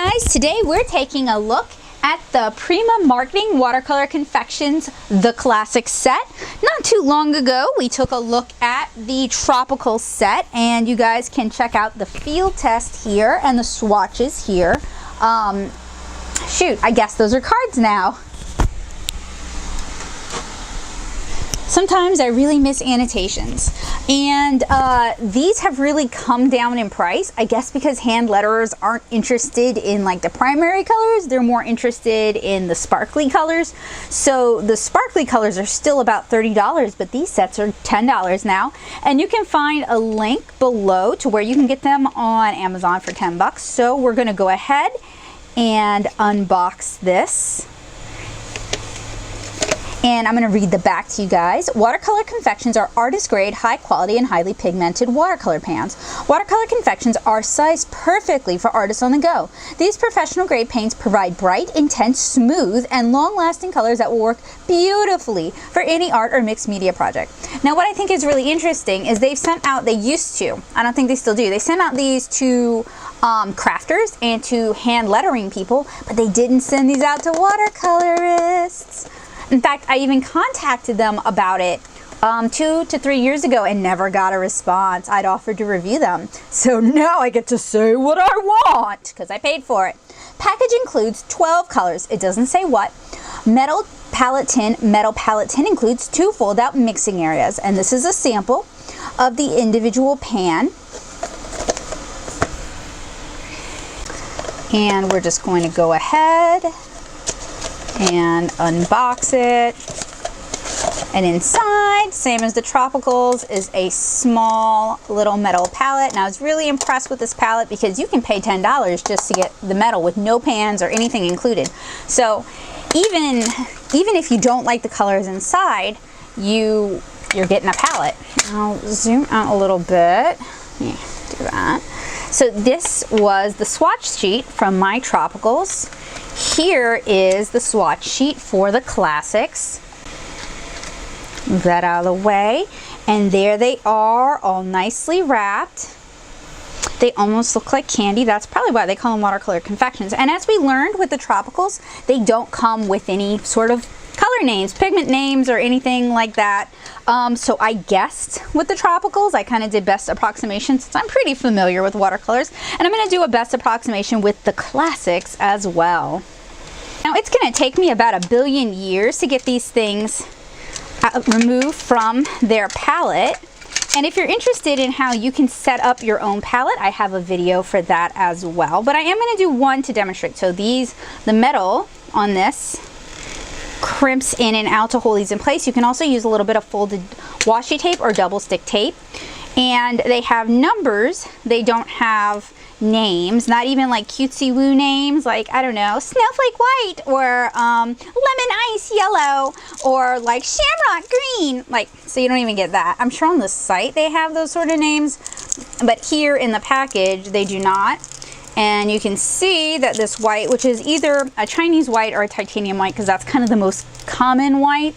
guys, today we're taking a look at the Prima Marketing Watercolor Confections The Classic set. Not too long ago we took a look at the Tropical set, and you guys can check out the field test here and the swatches here. Shoot, I guess those are cards now. Sometimes I really miss annotations, and these have really come down in price, I guess because hand letterers aren't interested in like the primary colors. They're more interested in the sparkly colors. So the sparkly colors are still about $30, but these sets are $10 now, and you can find a link below to where you can get them on Amazon for 10 bucks. So we're going to go ahead and unbox this. And I'm going to read the back to you guys. Watercolor Confections are artist grade, high quality, and highly pigmented watercolor pans. Watercolor Confections are sized perfectly for artists on the go. These professional grade paints provide bright, intense, smooth, and long lasting colors that will work beautifully for any art or mixed media project. Now what I think is really interesting is they've sent out, they used to, I don't think they still do, they sent out these to crafters and to hand lettering people, but they didn't send these out to watercolorists. In fact, I even contacted them about it 2 to 3 years ago and never got a response. I'd offered to review them. So now I get to say what I want because I paid for it. Package includes 12 colors. It doesn't say what. Metal palette tin. Metal palette tin includes 2 fold-out mixing areas. And this is a sample of the individual pan. And we're just going to go ahead and unbox it, and inside, same as the Tropicals, is a small little metal palette. And I was really impressed with this palette because you can pay $10 just to get the metal with no pans or anything included. So even if you don't like the colors inside, you're getting a palette. I'll zoom out a little bit. Yeah, do that. So this was the swatch sheet from my Tropicals. Here is the swatch sheet for the Classics. Move that out of the way. And there they are, all nicely wrapped. They almost look like candy. That's probably why they call them Watercolor Confections. And as we learned with the Tropicals, they don't come with any sort of color names, pigment names, or anything like that. So I guessed with the Tropicals. I kind of did best approximation since I'm pretty familiar with watercolors. And I'm going to do a best approximation with the Classics as well. Now it's going to take me about 1 billion years to get these things removed from their palette. And if you're interested in how you can set up your own palette, I have a video for that as well. But I am going to do one to demonstrate. So the metal on this crimps in and out to hold these in place. You can also use a little bit of folded washi tape or double stick tape. And they have numbers. They don't have names, not even like cutesy woo names like, I don't know, snowflake white or lemon ice yellow or like shamrock green. Like, so you don't even get that. I'm sure on the site they have those sort of names, but here in the package they do not. And you can see that this white, which is either a Chinese white or a titanium white, because that's kind of the most common white.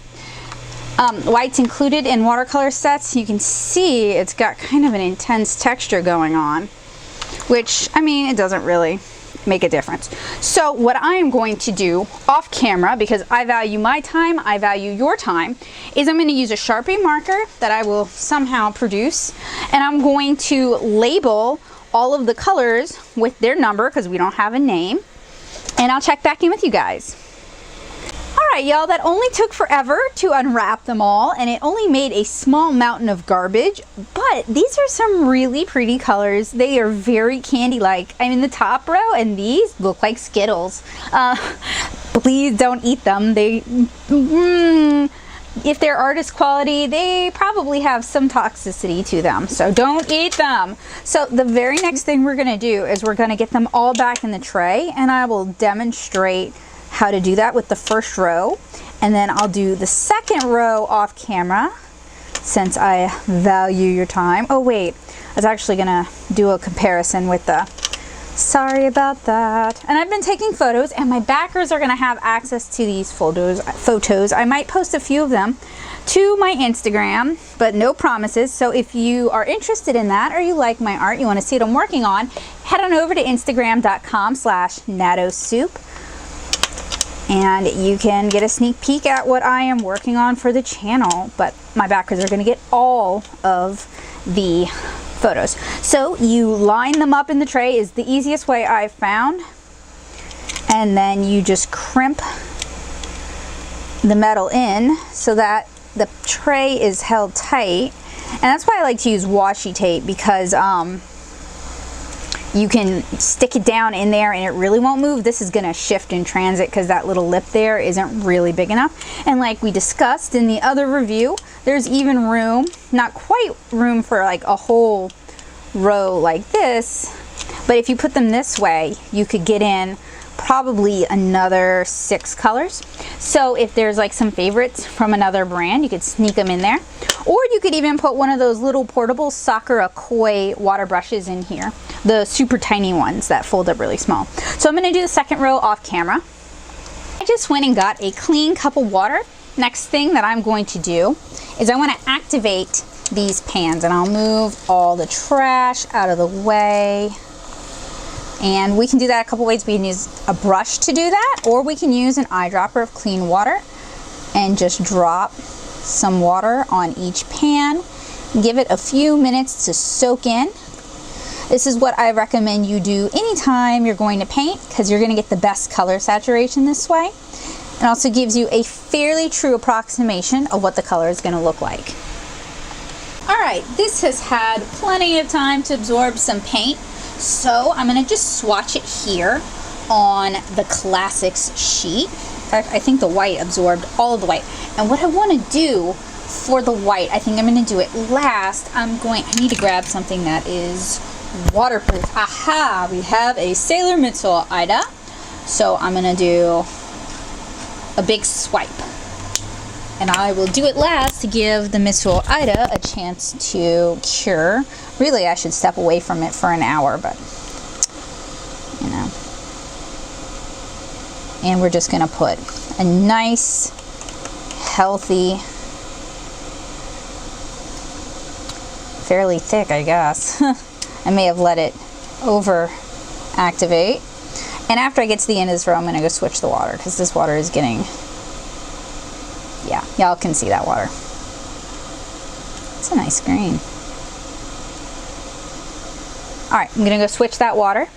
White's included in watercolor sets. You can see it's got kind of an intense texture going on, which, I mean, it doesn't really make a difference. So what I am going to do off camera, because I value my time, I value your time, is I'm going to use a Sharpie marker that I will somehow produce, and I'm going to label all of the colors with their number because we don't have a name, and I'll check back in with you guys. Alright y'all, that only took forever to unwrap them all, and it only made a small mountain of garbage, but these are some really pretty colors. They are very candy-like. I mean, the top row and these look like Skittles. Please don't eat them. If they're artist quality, they probably have some toxicity to them, so don't eat them. So the very next thing we're going to do is we're going to get them all back in the tray, and I will demonstrate how to do that with the first row, and then I'll do the second row off camera since I value your time. Oh wait, I was actually gonna do a comparison with the, sorry about that. And I've been taking photos, and my backers are gonna have access to these photos. I might post a few of them to my Instagram, but no promises. So if you are interested in that, or you like my art, you want to see what I'm working on, head on over to instagram.com/nattosoup, and you can get a sneak peek at what I am working on for the channel. But my backers are going to get all of the photos. So you line them up in the tray is the easiest way I've found, and then you just crimp the metal in so that the tray is held tight. And that's why I like to use washi tape, because you can stick it down in there and it really won't move. This is gonna shift in transit because that little lip there isn't really big enough. And like we discussed in the other review, there's even room, not quite room for like a whole row like this, but if you put them this way, you could get in probably another 6 colors. So if there's like some favorites from another brand, you could sneak them in there. Or you could even put one of those little portable Sakura Koi water brushes in here, the super tiny ones that fold up really small. So I'm going to do the second row off camera. I just went and got a clean cup of water. Next thing that I'm going to do is I want to activate these pans, and I'll move all the trash out of the way. And we can do that a couple ways. We can use a brush to do that, or we can use an eyedropper of clean water and just drop some water on each pan. Give it a few minutes to soak in. This is what I recommend you do anytime you're going to paint, because you're going to get the best color saturation this way. It also gives you a fairly true approximation of what the color is going to look like. Alright, this has had plenty of time to absorb some paint. So I'm going to just swatch it here on the Classics sheet. In fact, I think the white absorbed all of the white. And what I want to do for the white, I think I'm going to do it last. I need to grab something that is waterproof. Aha! We have a Sailor Mitchell Ida. So I'm going to do a big swipe. And I will do it last to give the Mitchell Ida a chance to cure. Really, I should step away from it for an hour, but, you know. And we're just going to put a nice, healthy, fairly thick, I guess. I may have let it over activate. And after I get to the end of this row, I'm going to go switch the water, because this water is getting, yeah, y'all can see that water. It's a nice green. Alright, I'm going to go switch that water.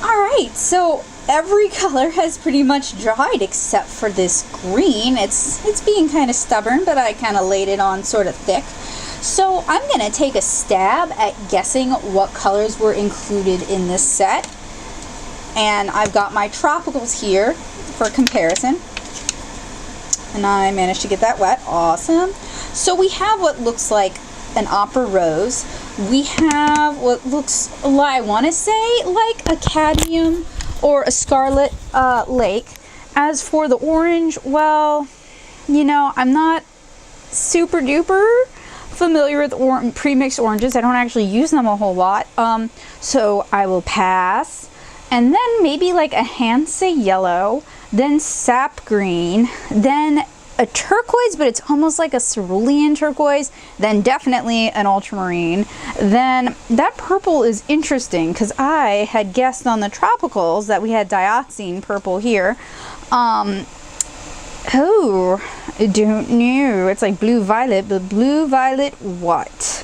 Alright, so every color has pretty much dried except for this green. It's being kind of stubborn, but I kind of laid it on sort of thick. So I'm going to take a stab at guessing what colors were included in this set. And I've got my tropicals here for comparison. And I managed to get that wet. Awesome. So we have what looks like an opera rose. We have what looks, I want to say, like a cadmium or a scarlet lake. As for the orange, well, you know, I'm not super duper familiar with pre-mixed oranges. I don't actually use them a whole lot, so I will pass. And then maybe like a Hansa yellow, then sap green, then a turquoise, but it's almost like a cerulean turquoise, then definitely an ultramarine. Then that purple is interesting because I had guessed on the tropicals that we had dioxine purple here. Oh, I don't know. It's like blue violet, but blue violet what?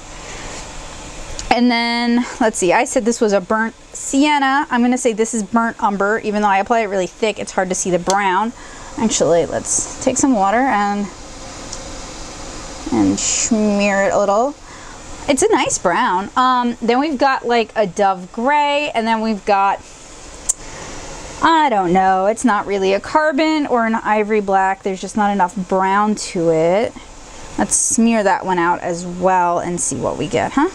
And then, let's see, I said this was a burnt sienna. I'm going to say this is burnt umber. Even though I apply it really thick, it's hard to see the brown. Actually, let's take some water and smear it a little. It's a nice brown. Then we've got like a dove gray, and then we've got, I don't know, it's not really a carbon or an ivory black. There's just not enough brown to it. Let's smear that one out as well and see what we get, huh?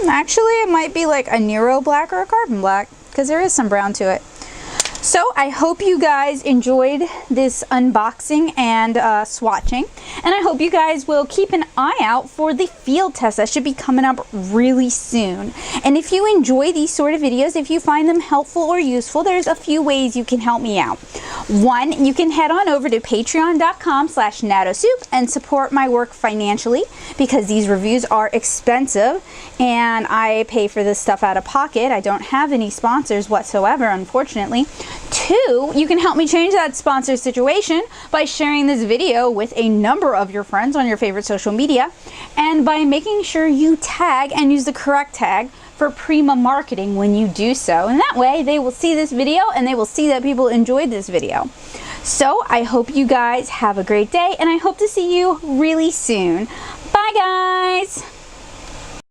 Actually, it might be like a Nero black or a carbon black because there is some brown to it. So I hope you guys enjoyed this unboxing and swatching, and I hope you guys will keep an eye out for the field test that should be coming up really soon. And if you enjoy these sort of videos, if you find them helpful or useful, there's a few ways you can help me out. One, you can head on over to patreon.com/natosoup and support my work financially, because these reviews are expensive and I pay for this stuff out of pocket. I don't have any sponsors whatsoever, unfortunately. Two, you can help me change that sponsor situation by sharing this video with a number of your friends on your favorite social media, and by making sure you tag and use the correct tag for Prima marketing when you do so. And that way they will see this video and they will see that people enjoyed this video. So I hope you guys have a great day, and I hope to see you really soon. Bye guys!